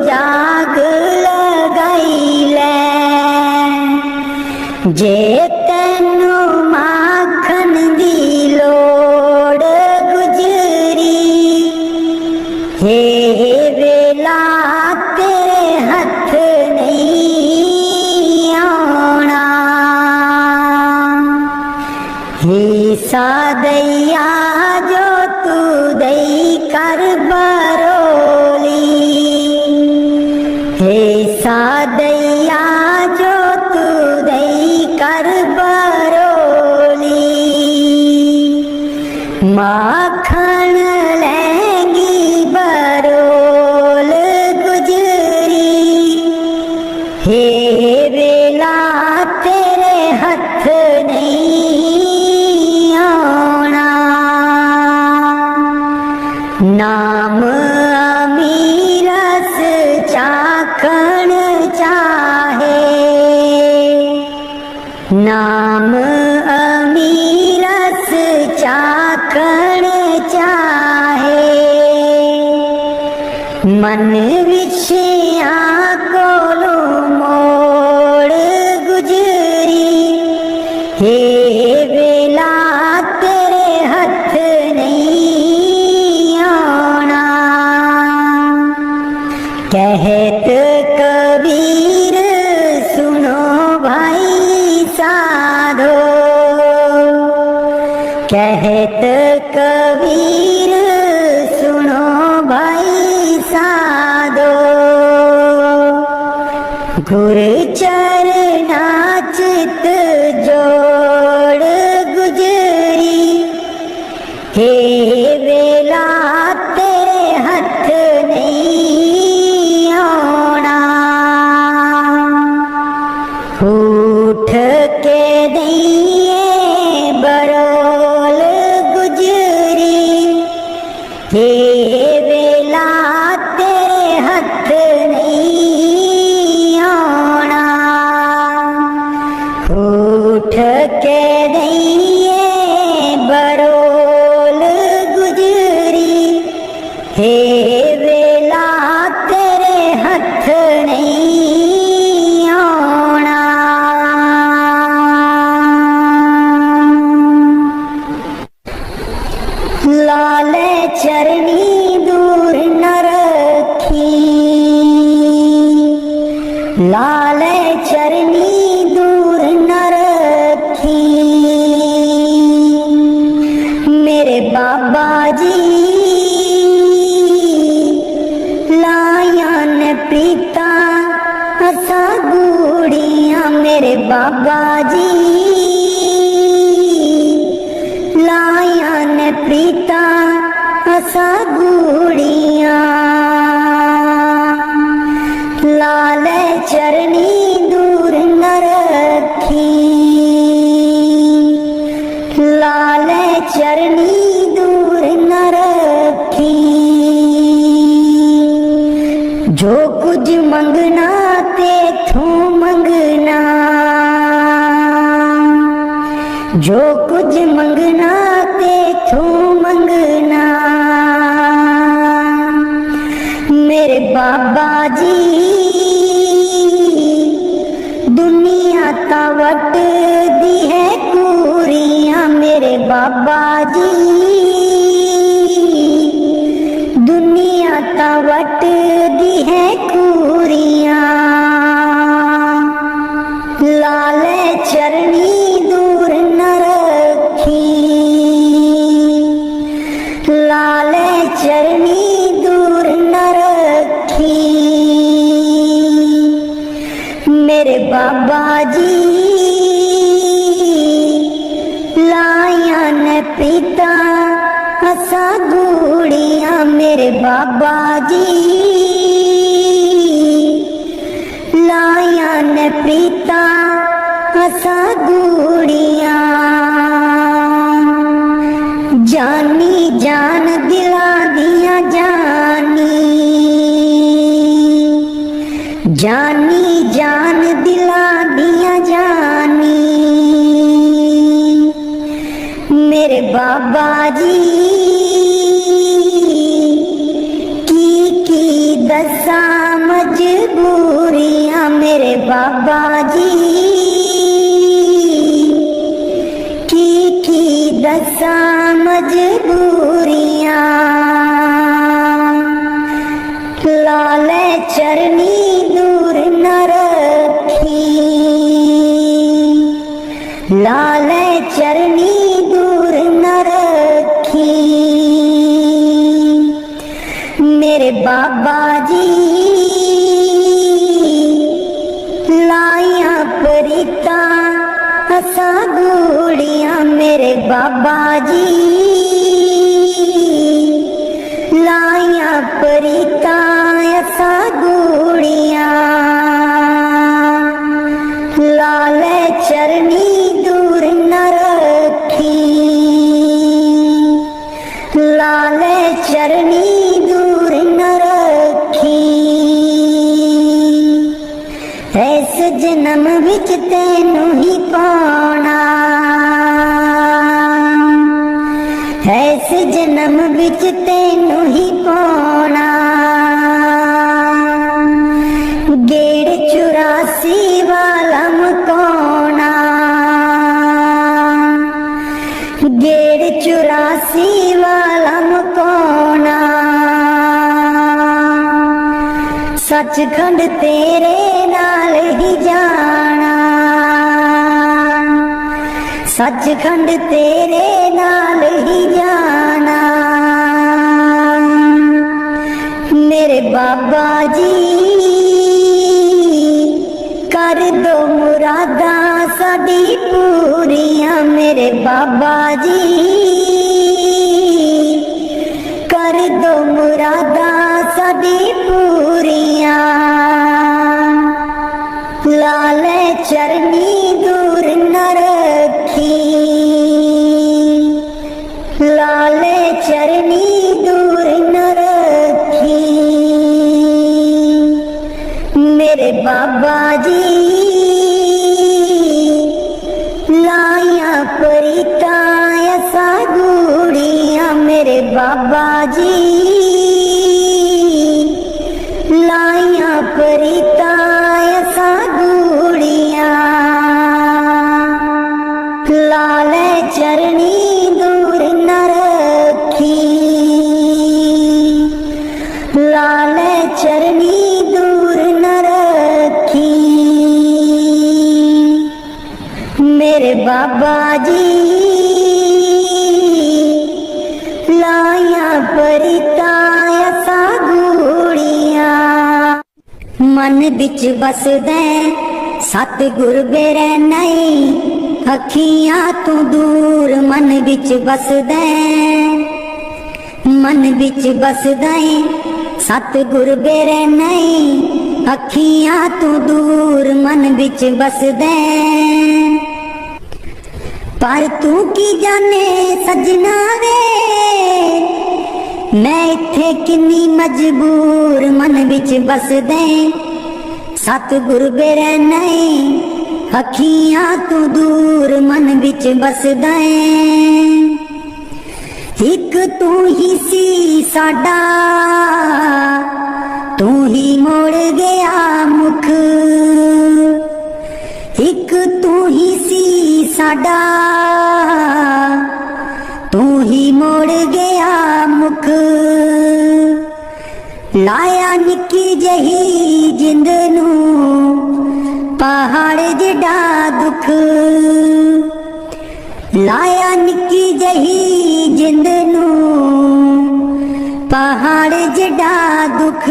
जाग लगाई ले, जे तैनू माखन दी लोड़ गुजरी, हे वेला तेरे हथ नहीं आना। हिस्सा दैया जो तू दई कर बरोली, हिस्सा दैया जो तू दई कर बरोली, माखन लेंगी बरोल गुजरी, हे वेला तेरे हथ नहीं आना। नाम अमीरस चाखण चाहे, नाम अमीरस चाखण चाहे, मन विछया कोलो मोड़ गुजरी, हे वेला तेरे हथ नहीं आना। कहत कबीर सुनो भाई साधो, कहत कबीर सुनो भाई साधो, गुर चरना चित जोड़ गुजरी, हे वेला तेरे हथ नहीं आना। उठ के दिए बरोल गुजरी, हे वेला तेरे हथ नहीं आना। उठ के दिए बरोल गुजरी, हे वेला तेरे हथ नहीं आना। लाल चरनी दूर न रखी, लाल चरनी दूर न रखी, मेरे बाबा जी प्रीता असा गूड़ियां मेरे बाबा जी लाया ने प्रीता असा गूड़ियां लाल चरनी दूर न रखी लाल चरनी दूर न रखी जो कुछ मंगना तेथों मंगना जो कुछ मंगना तेथों मंगना मेरे बाबा जी दुनिया ता वट दी है कूरियां मेरे बाबा जी दुनिया ता वट दी है कूरियां लाल चरनी दूर न रखी लाल चरनी दूर न रखी मेरे बाबा जी लाया न प्रीता असा गूड़ियां मेरे बाबा जी लाया न प्रीता असा गूड़ियां जानी जान दिला दिया जानी जानी जान दिला दिया जानी मेरे बाबा जी की दसा मजबूरियां मेरे बाबा जी की दसा मजबूरियां लाल चरनी दूर न रखी लाल चरनी दूर न रखी मेरे बाबा जी लाया प्रीता असा गूड़ियां मेरे बाबा जी लाया प्रीता असा गूड़ियां लाल चरनी दूर न रखी लाल चरनी दूर न रखी ऐस जन्म विच तैनू ही पाना ऐस जन्म विच तैनू ही पाना गेड़ 84 वाला मकाना गेड़ 84 वाला मकाना सचखंड तेरे नाल ही जाना सचखंड तेरे नाल ही जाना मेरे बाबा जी कर दो मुरादा साडी पूरियां मेरे बाबा जी कर दो मुरादा साडी पूरियां लाल चरनी दूर न रखी लाल चरनी दूर न रखी मेरे बाबा जी लाया प्रीता असा गूड़ियां मेरे बाबा जी लाया प्रीता असा गूड़ियां लाल चरनी दूर न रखी लाल चरनी दूर न रखी मेरे बाबा जी लाया प्रीता असा गूड़ियां मन बिच बसदै सतगुर बेरै नहीं अखियां तू दूर मन बिच बसदै मन बिच बसदै सतगुर बेरै नहीं अखियां तू दूर मन बिच बसदै पर तू की जाने सजना वे मैं इत्थे किन्नी मजबूर मन बिच बसदै सतगुर बेरै नहीं अखियां तू दूर मन बिच बसदै एक तू ही सी साडा तू ही मोड़ गया मुख एक तू ही सी साडा तू ही मोड़ गया मुख लाया निक्की जही जिंद नू पहाड़ जिडा दुख लाया निक्की जही जिंद नू पहाड़ जिडा दुख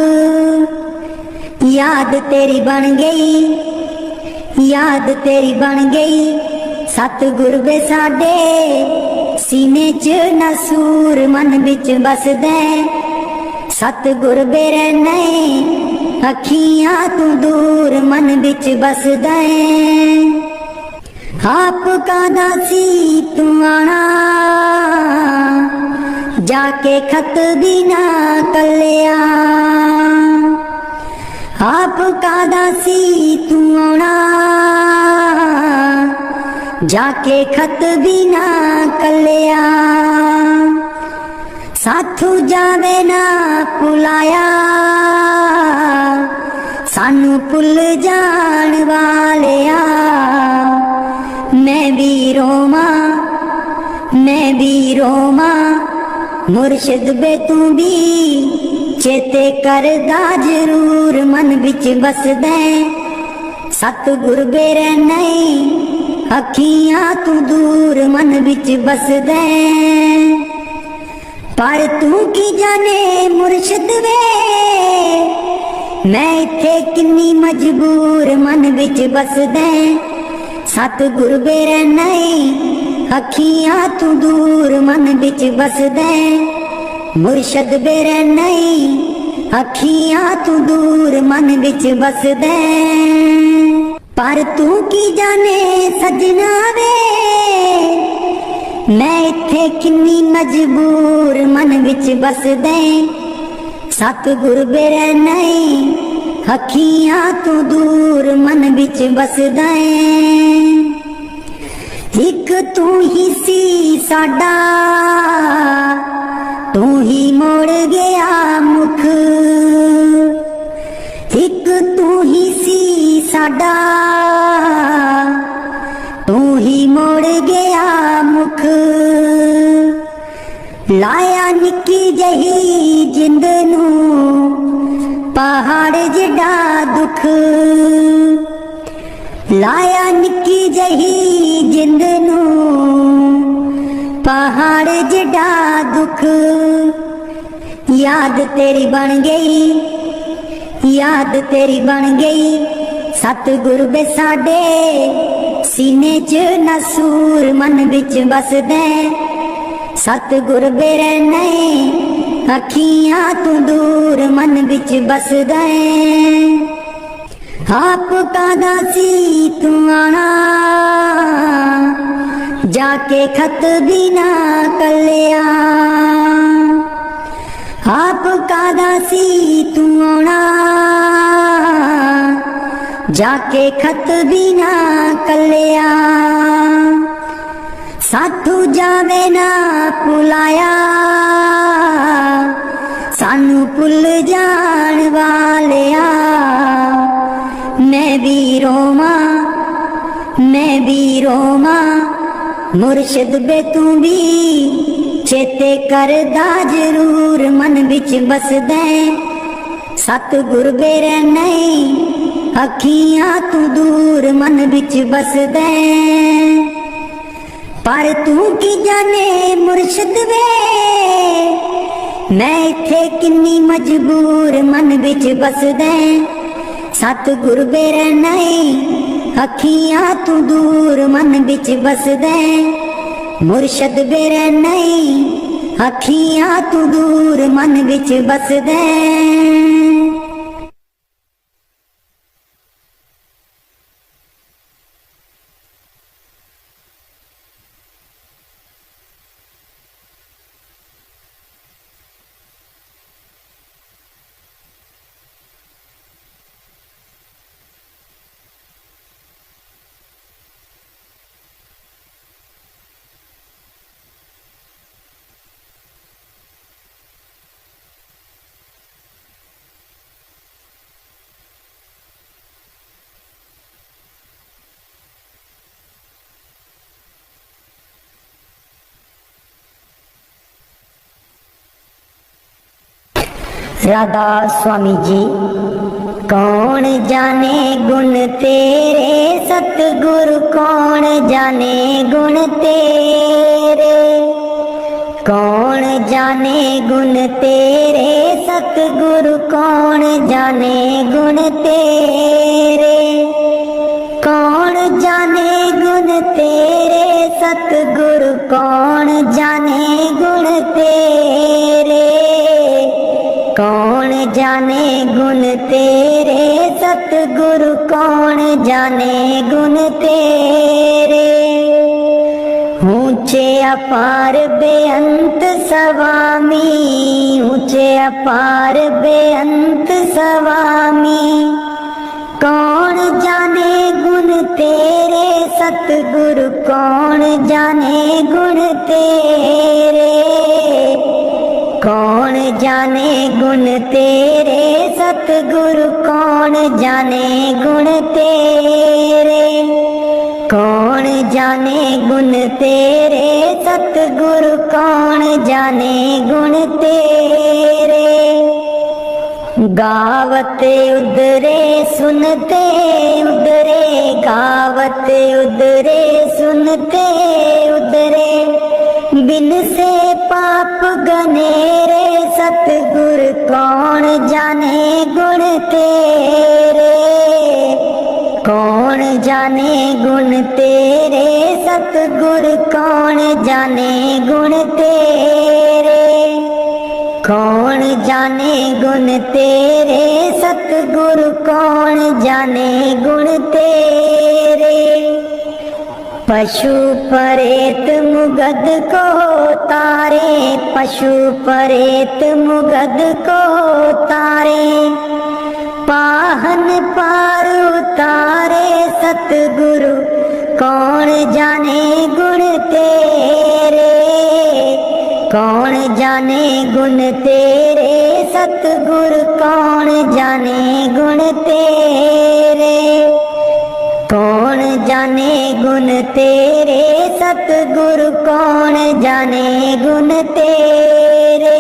याद तेरी बन गई याद तेरी बन गई सतगुर वे साडे सीने च नसूर मन बिच बसदै सतगुर बेरै नहीं अखियां तू दूर मन बिच बसदै आप कादा सी तू आना जाके खत भी ना कलिया आप कादा सी तू आना जाके खत भी ना कलिया साथू जावे ना पुलाया सानू पुल जान वालिया मैं भी रोमा मुर्शिद बे तू भी चेते करदा जरूर मन बिच बसदै सतगुर बेरै नहीं अखियां तू दूर मन बिच बसदै पर तू की जाने मुर्शिद वे मैं इत्थे किन्नी मजबूर मन बिच बसदै सतगुर बेरै नहीं अखियां तू दूर मन बिच बसदै मुर्शिद बेरै नहीं अखियां तू दूर मन बिच बसदै पर तू की जाने सजना वे मैं इत्थे किन्नी मजबूर मन बिच बसदै सतगुर बेरै नहीं अखियां तू दूर मन बिच बसदै एक तू ही सी साडा तू ही मोड़ गया मुख एक तू ही सी साडा तू ही मोड़ गया मुख लाया निक्की जही जिंद नू पहाड़ जिडा दुख लाया निक्की जही जिंद नू पहाड़ जिडा दुख याद तेरी बन गई याद तेरी बन गई सतगुर वे साडे सीने च नसूर मन बिच बसदै सतगुर बेरै नहीं अखियां तू दूर मन बिच बसदै आप कादा सी तू आना जाके खत भी ना कलिया आप कादा सी तू आना जाके खत भी ना कलिया साथू जावे ना पुलाया सानू पुल जान वालिया मैं भी रोमा मुर्शिद बे तू भी चेते करदा जरूर मन बिच बसदै सतगुर बेरै नहीं अखियां तू दूर मन बिच बसदै पर तू की जाने मुर्शिद वे मैं इत्थे किन्नी मजबूर मन बिच बसदै सतगुर बेरे नहीं अखियां तू दूर मन बिच बसदे मुर्शद बेरे नहीं अखियां तू दूर मन बिच बसदे। राधा स्वामी जी कौन जाने गुण तेरे सतगुरु कौन जाने गुण तेरे कौन जाने गुण तेरे सतगुरु कौन जाने गुण तेरे कौन जाने गुण तेरे सतगुरु कौन जाने गुण तेरे कौन जाने गुण तेरे सतगुरु कौन जाने गुण तेरे। ऊंचे अपार बेअंत स्वामी ऊंचे अपार बेअंत स्वामी कौन जाने गुण तेरे सतगुरु कौन जाने गुण तेरे कौन जाने गुण तेरे सतगुरु कौन जाने गुण तेरे कौन जाने गुण तेरे सतगुरु कौन जाने गुण तेरे। गावते उदरे सुनते उदरे गावते उदरे सुनते उदरे बिन से पाप गनेरे सतगुर कौन जाने गुण तेरे कौन जाने गुण तेरे सतगुर कौन जाने गुण तेरे कौन जाने गुण तेरे सतगुर कौन जाने गुण तेरे। पशु परेत मुगद को तारे पशु परेत मुगद को तारे पाहन पार उतारे सतगुरु कौन जाने गुण तेरे कौन जाने गुण तेरे सतगुरु कौन जाने गुण तेरे कौन जाने गुण तेरे सतगुरु कौन जाने गुण तेरे।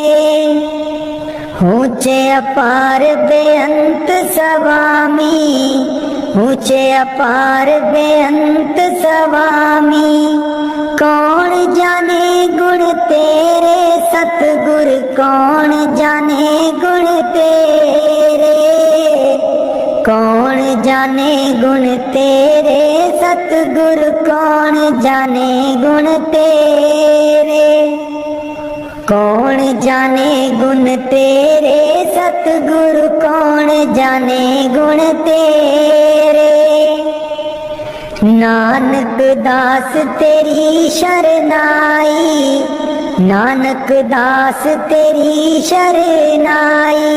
ऊंचे अपार बेअंत स्वामी ऊंचे अपार बेअंत स्वामी कौन जाने गुण तेरे सतगुरु कौन जाने गुण तेरे कौन जाने गुण तेरे सतगुरु कौन जाने गुण तेरे कौन जाने गुण तेरे सतगुरु कौन जाने गुण तेरे। नानक दास तेरी शरनाई नानक दास तेरी शरनाई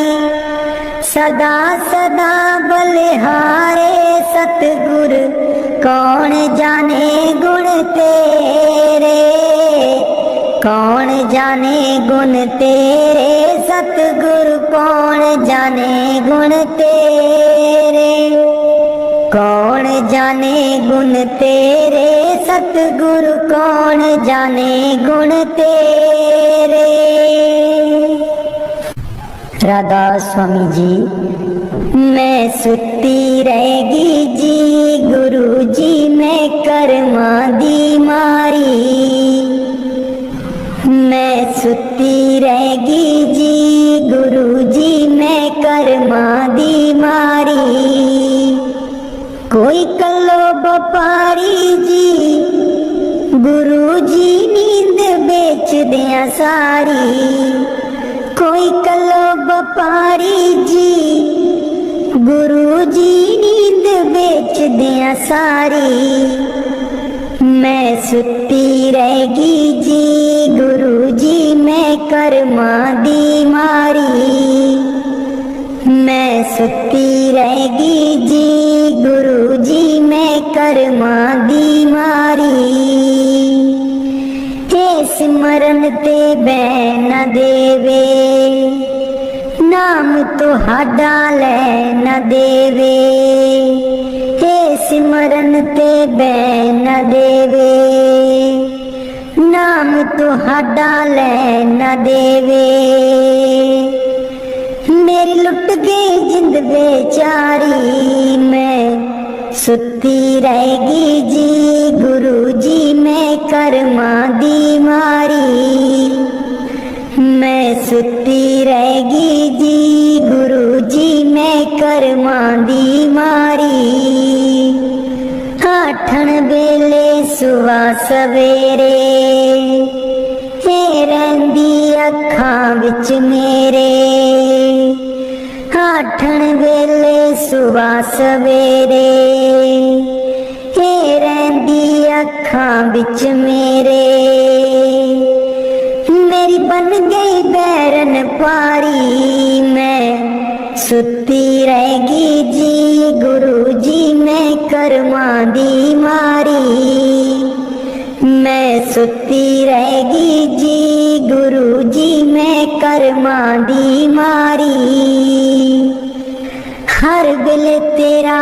सदा सदा बलिहारे सतगुरु कौन जाने गुण तेरे कौन जाने गुण तेरे सतगुरु कौन जाने गुण तेरे कौन जाने गुण तेरे सतगुरु कौन जाने गुण तेरे। राधा स्वामी जी मैं सुती रहेगी जी गुरु जी मैं कर्मा दी मारी मैं सुती रहेगी जी गुरु जी मैं कर्मा दी मारी कोई कल्लो व्यापारी जी गुरु जी नींद बेच दिया सारी। कोई कल्लो व्यापारी जी गुरु जी नींद बेच दिया सारी। मैं सुती रहेगी जी गुरु जी मैं कर्मा दी मारी। मैं सुती रहेगी जी गुरु जी मैं कर्मा दी मारी। हे सिमरन ते बैन न देवे नाम तुहाडा लै न देवे। हे सिमरन ते बैन न देवे नाम तुहाडा लै न देवे। मेरी लुट गई जिंद बेचारी मैं सुती रहेगी जी गुरु जी मैं कर्मा दी मारी। मैं सुती रहेगी जी गुरु जी मैं कर्मा दी मारी। आठन वेले सुवा सवेरे हे रहिंदी अखां विच मेरे। आठन वेले सुवा सवेरे हे रहिंदी अखां विच मेरे। मेरी बन गई बैरन पारी मैं सुती रहेगी जी गुरु जी मैं कर्मा दी मारी। मैं सुती रहेगी जी गुरु जी मैं कर्मा दी मारी। हर वेले तेरा